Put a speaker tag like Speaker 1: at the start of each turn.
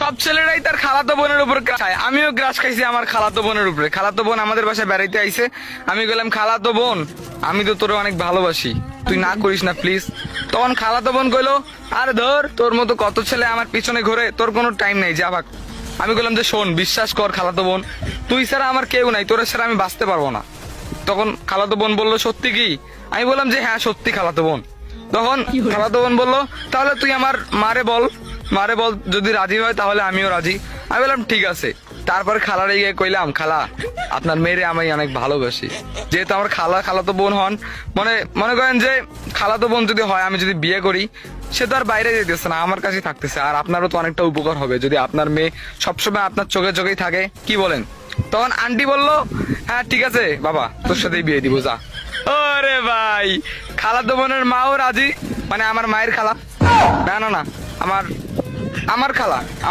Speaker 1: সব ছেলেরাই তার খালাতো বোনের উপর খায়, আমিও গ্রাস খাইছি আমার খালাতো বোনের উপরে। খালাতো বোন আমাদের বাসায় বেড়াইতে আইছে, আমি বললাম খালাতো বোন আমি তো তোর অনেক ভালোবাসি, তুই না করিস না প্লিজ। তখন খালাতো বোন কইলো আরে ধর তোর মতো কত ছেলে আমার পিছনে ঘুরে, তোর কোনো টাইম নেই, যা ভাগ। আমি বললাম যে শোন বিশ্বাস কর খালাতো বোন, তুই ছাড়া আমার কেউ নাই, তোর ছাড়া আমি বাঁচতে পারবো না। তখন খালাতো বোন বললো সত্যি কি? আমি বললাম যে হ্যাঁ সত্যি খালাতো বোন। তখন খালাতো বোন বললো তাহলে তুই আমার মারে বল, মারে বল, যদি রাজি হয় তাহলে আমিও রাজি। আমি বললাম ঠিক আছে। তারপর খালারে গিয়ে কইলাম খালা আপনার মেয়েরে আমি অনেক ভালোবাসি। যেহেতু আমার খালাতো বোন হন, মনে করেন যে খালাতো বোন যদি হয়, আমি যদি বিয়ে করি, সে তো আর বাইরে যেতেছে না, আমার কাছেই থাকতেছে। আর আপনারও তো অনেকটা উপকার হবে যদি আপনার মেয়ে সবসময় আপনার চোখে চোখেই থাকে, কি বলেন? তখন আন্টি বললো হ্যাঁ ঠিক আছে বাবা, তোর সাথেই বিয়ে দিব, যা। ওরে ভাই, খালাতো বোনের মাও রাজি, মানে আমার মায়ের খালা, না না না, আমার খালা।